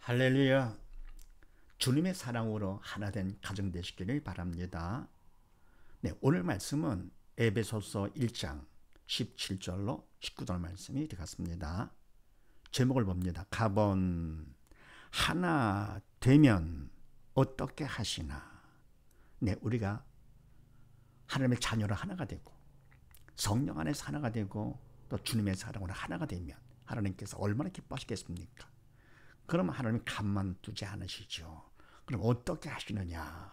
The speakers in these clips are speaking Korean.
할렐루야. 주님의 사랑으로 하나 된 가정 되시기를 바랍니다. 네, 오늘 말씀은 에베소서 1장 17절로 19절 말씀이 되겠습니다. 제목을 봅니다. 가본 하나 되면 어떻게 하시나. 네, 우리가 하나님의 자녀로 하나가 되고 성령 안에서 하나가 되고 또 주님의 사랑으로 하나가 되면 하나님께서 얼마나 기뻐하시겠습니까? 그러면 하나님 가만두지 않으시죠. 그럼 어떻게 하시느냐?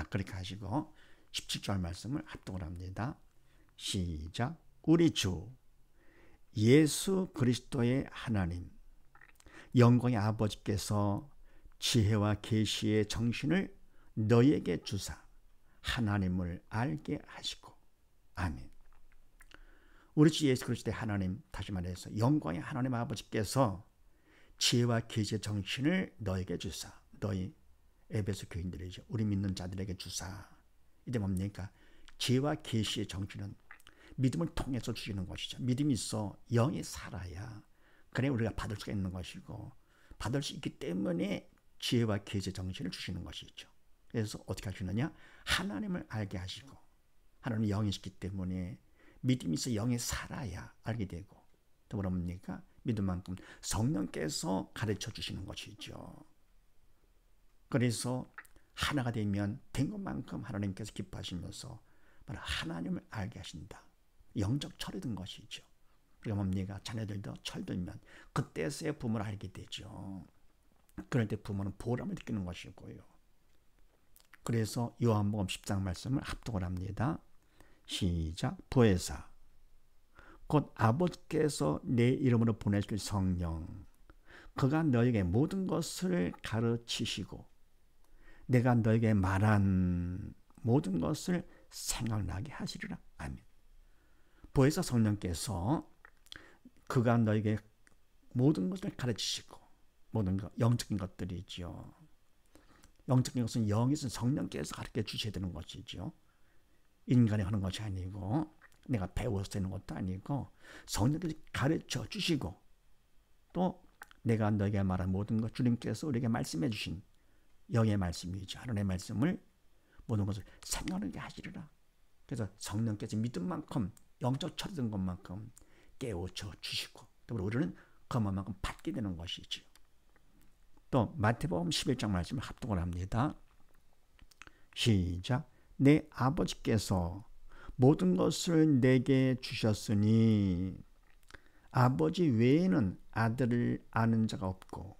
그렇게 하시고 17절 말씀을 합독을 합니다. 시작. 우리 주 예수 그리스도의 하나님 영광의 아버지께서 지혜와 계시의 정신을 너에게 주사 하나님을 알게 하시고. 아멘. 우리 주 예수 그리스도의 하나님, 다시 말해서 영광의 하나님 아버지께서 지혜와 계시의 정신을 너에게 주사, 너희 에베소 교인들이죠. 우리 믿는 자들에게 주사. 이게 뭡니까? 지혜와 계시의 정신은 믿음을 통해서 주시는 것이죠. 믿음이 있어 영이 살아야 그래 우리가 받을 수가 있는 것이고, 받을 수 있기 때문에 지혜와 계시의 정신을 주시는 것이죠. 그래서 어떻게 하시느냐? 하나님을 알게 하시고, 하나님은 영이시기 때문에 믿음이 있어 영이 살아야 알게 되고, 또 뭡니까? 믿음만큼 성령께서 가르쳐 주시는 것이죠. 그래서 하나가 되면 된 것만큼 하나님께서 기뻐하시면서 하나님을 알게 하신다. 영적 철이 든 것이죠. 우리가 뭡니까? 자녀들도 철들면 그때서야 부모를 알게 되죠. 그럴 때 부모는 보람을 느끼는 것이고요. 그래서 요한복음 10장 말씀을 합독을 합니다. 시작. 보혜사 곧 아버지께서 내 이름으로 보내실 성령, 그가 너에게 모든 것을 가르치시고 내가 너에게 말한 모든 것을 생각나게 하시리라. 아멘. 보혜사 성령께서 그가 너에게 모든 것을 가르치시고, 모든 것, 영적인 것들이죠. 영적인 것은 영이신 성령께서 가르쳐 주셔야 되는 것이죠. 인간이 하는 것이 아니고 내가 배워서 되는 것도 아니고 성령께서 가르쳐 주시고, 또 내가 너에게 말한 모든 것, 주님께서 우리에게 말씀해 주신 영의 말씀이죠. 하나님의 말씀을 모든 것을 생각하게 하시리라. 그래서 성령께서 믿음만큼 영적 철든 것만큼 깨우쳐 주시고, 또 우리는 그만큼 받게 되는 것이죠. 또 마태복음 11장 말씀을 합독을 합니다. 시작. 내 아버지께서 모든 것을 내게 주셨으니 아버지 외에는 아들을 아는 자가 없고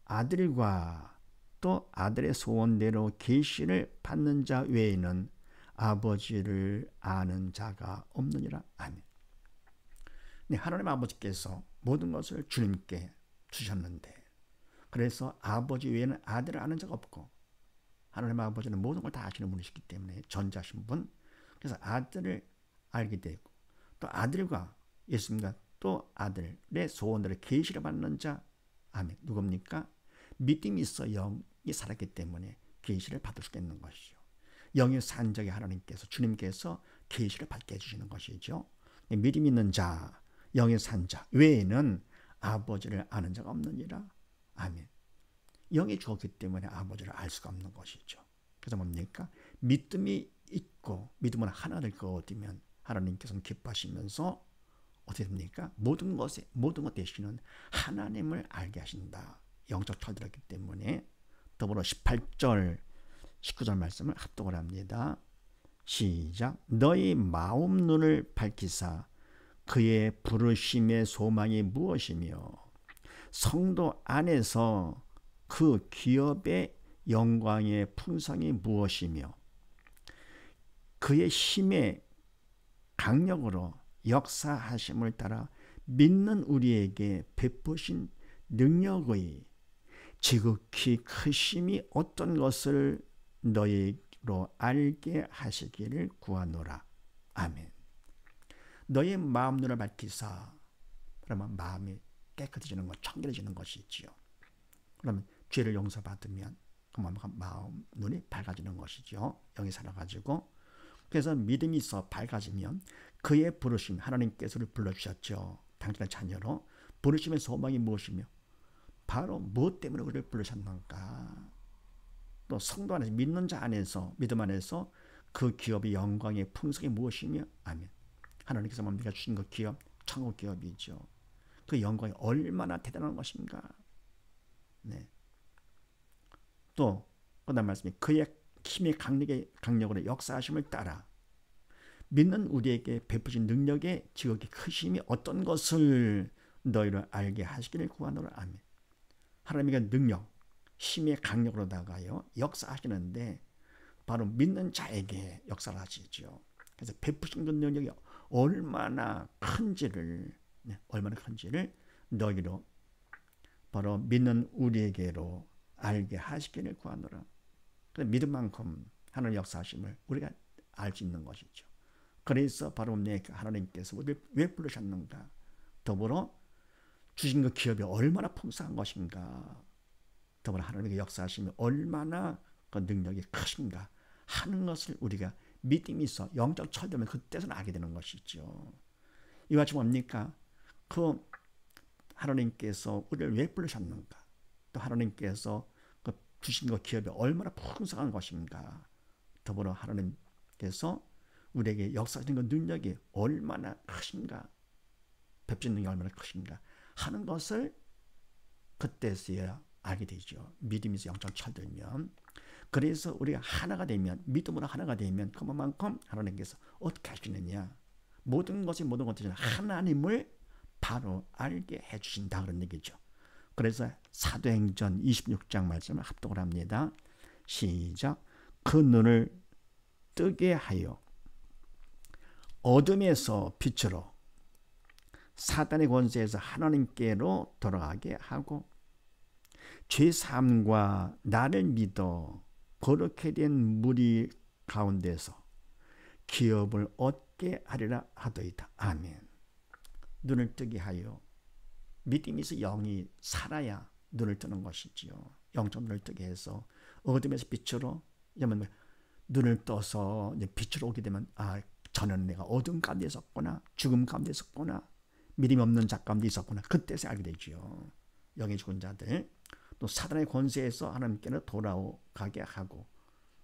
아들과 또 아들의 소원대로 계시를 받는 자 외에는 아버지를 아는 자가 없느니라. 아멘. 네, 하나님 아버지께서 모든 것을 주님께 주셨는데, 그래서 아버지 외에는 아들을 아는 자가 없고, 하나님 아버지는 모든 걸 다 아시는 분이시기 때문에 전자신 분, 그래서 아들을 알게 되고, 또 아들과 예수님과 또 아들의 소원대로 계시를 받는 자. 아멘. 누굽니까? 믿음이 있어 영이 살았기 때문에 계시를 받을 수 있는 것이죠. 영의 산적의 하나님께서, 주님께서 계시를 받게 해주시는 것이죠. 믿음 있는 자, 영의 산자 외에는 아버지를 아는 자가 없느니라. 아멘. 영이 주었기 때문에 아버지를 알 수가 없는 것이죠. 그래서 뭡니까? 믿음이 있고 믿음은 하나 될 것 같으면 하나님께서는 기뻐하시면서 어떻게 됩니까? 모든 것 되시는 하나님을 알게 하신다. 영적 철들었기 때문에. 더불어 18절 19절 말씀을 합독을 합니다. 시작. 너희 마음 눈을 밝히사 그의 부르심의 소망이 무엇이며 성도 안에서 그 기업의 영광의 풍성이 무엇이며 그의 힘의 강력으로 역사하심을 따라 믿는 우리에게 베푸신 능력의 지극히 크심이 어떤 것을 너희로 알게 하시기를 구하노라. 아멘. 너의 마음 눈을 밝히사, 그러면 마음이 깨끗해지는 것, 청결해지는 것이지요. 그러면 죄를 용서받으면 그만 마음 눈이 밝아지는 것이죠. 영이 살아가지고. 그래서 믿음이 있어 밝아지면 그의 부르심, 하나님께서를 불러주셨죠. 당신의 자녀로. 부르심의 소망이 무엇이며 바로 무엇 때문에 우리를 부르셨는가? 또 성도 안에서 믿는 자 안에서 믿음 안에서 그 기업의 영광의 풍성이 무엇이며 아멘. 하나님께서 뭡니까? 주신 그 기업 천국 기업이죠. 그 영광이 얼마나 대단한 것인가. 네. 또 그다음 말씀이 그의 힘의 강력으로 역사하심을 따라 믿는 우리에게 베푸신 능력의 지극히 크심이 어떤 것을 너희를 알게 하시기를 구하노라. 아멘. 하나님의 능력, 힘의 강력으로다가요 역사하시는데 바로 믿는 자에게 역사를 하시죠. 그래서 베푸신 그 능력이 얼마나 큰지를 너희로 바로 믿는 우리에게로 알게 하시기를 구하노라. 믿은 만큼 하나님 역사하심을 우리가 알 수 있는 것이죠. 그래서 바로 하나님께서 우리를 왜 부르셨는가? 더불어 주신 그 기업이 얼마나 풍성한 것인가? 더불어 하나님의 역사하심이 얼마나 그 능력이 크신가 하는 것을 우리가 믿음이 있어 영적 철되면 그때서는 알게 되는 것이죠. 이와 같이 뭡니까? 그 하나님께서 우리를 왜 부르셨는가? 또 하나님께서 그 주신 그 기업이 얼마나 풍성한 것인가? 더불어 하나님께서 우리에게 역사하시는 그 능력이 얼마나 크신가? 베푸신 능력이 얼마나 크신가? 하는 것을 그때서야 알게 되죠. 믿음이 영적 철들면. 그래서 우리가 하나가 되면 믿음으로 하나가 되면 그만큼 하나님께서 어떻게 하시느냐? 모든 것이 하나님을 바로 알게 해주신다 그런 얘기죠. 그래서 사도행전 26장 말씀을 합독을 합니다. 시작. 그 눈을 뜨게 하여 어둠에서 빛으로 사단의 권세에서 하나님께로 돌아가게 하고 죄사함과 나를 믿어 거룩게 된 무리 가운데서 기업을 얻게 하리라 하더이다. 아멘. 눈을 뜨게 하여 믿음이 있어 영이 살아야 눈을 뜨는 것이지요. 영적 눈을 뜨게 해서 어둠에서 빛으로 눈을 떠서 빛으로 오게 되면 전에는 내가 어둠 가운데 있었구나, 죽음 가운데 있었구나, 믿음이 없는 자 가운데 있었구나. 그때서 알게 되지요. 영의 죽은 자들 또 사단의 권세에서 하나님께로 돌아가게 하고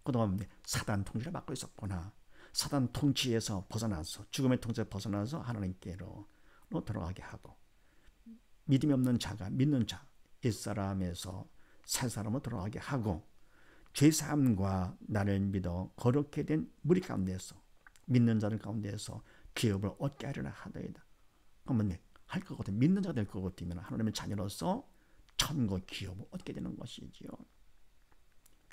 그동안 사단 통치를 받고 있었구나. 사단 통치에서 벗어나서 죽음의 통치에서 벗어나서 하나님께로 돌아가게 하고 믿음이 없는 자가 믿는 자 옛사람에서 새사람으로 돌아가게 하고 죄사함과 나를 믿어 거룩게 된 무리 가운데서 믿는 자들 가운데서 기업을 얻게 하려나 하더이다. 그러면 할 거거든. 믿는 자가 될 거거든요. 하나님의 자녀로서 천국 기업을 얻게 되는 것이지요.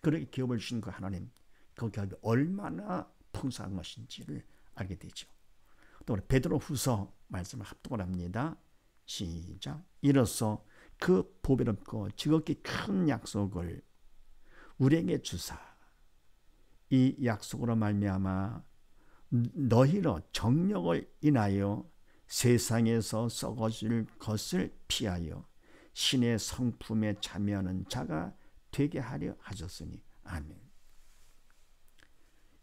그렇게 기업을 주신 그 하나님, 그 기업이 얼마나 풍성한 것인지를 알게 되죠. 또 우리 베드로후서 말씀을 합독을 합니다. 시작. 이로써 그 보배롭고 지극히 큰 약속을 우리에게 주사 이 약속으로 말미암아 너희로 정력을 인하여 세상에서 썩어질 것을 피하여 신의 성품에 참여하는 자가 되게 하려 하셨으니 아멘.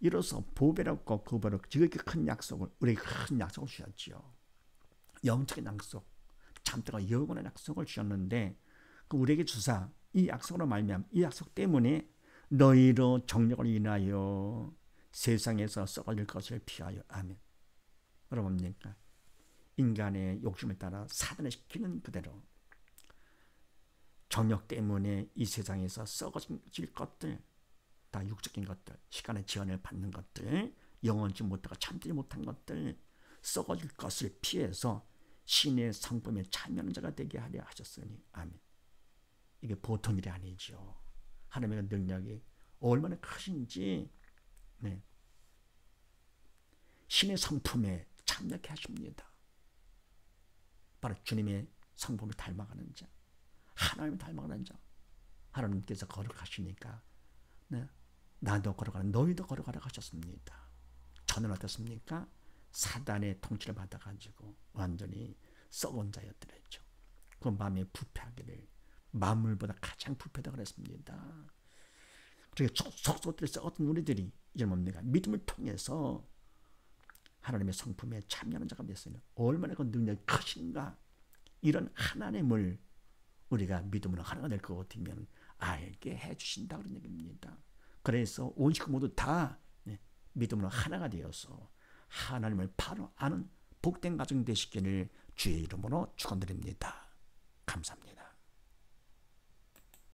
이로써 보배롭고 거부롭고 지극히 큰 약속을 우리에게 큰 약속을 주셨지요. 영적인 약속, 참되고 영원한 약속을 주셨는데 그 우리에게 주사 이 약속으로 말미암아 이 약속 때문에 너희로 정력을 인하여 세상에서 썩어질 것을 피하여 아멘. 여러분입니까? 인간의 욕심에 따라 사단을 시키는 그대로 정력 때문에 이 세상에서 썩어질 것들, 다 육적인 것들, 시간의 지연을 받는 것들, 영원치 못하고 참지 못한 것들, 썩어질 것을 피해서 신의 성품에 참여하는 자가 되게 하려 하셨으니 아멘. 이게 보통 일이 아니죠. 하나님의 능력이 얼마나 크신지 신의 성품에 참여하게 하십니다. 바로 주님의 성품을 닮아가는 자, 하나님을 닮아가는 자. 하나님께서 거룩하시니까 나도 거룩하라 너희도 거룩하라 하셨습니다. 저는 어떻습니까? 사단의 통치를 받아가지고 완전히 썩은 자였더랬죠. 그 마음에 부패하기를 만물보다 가장 부패하다고 그랬습니다. 그렇게 속속들이 썩었던 우리들이 이제 뭡니까? 믿음을 통해서 하나님의 성품에 참여하는 자가 됐으니 얼마나 그 능력이 크신가. 이런 하나님을 우리가 믿음으로 하나가 될 것 같으면 알게 해주신다 그런 얘기입니다. 그래서 온 식구 모두 다 믿음으로 하나가 되어서 하나님을 바로 아는 복된 가정 되시기를 주의 이름으로 축원드립니다. 감사합니다.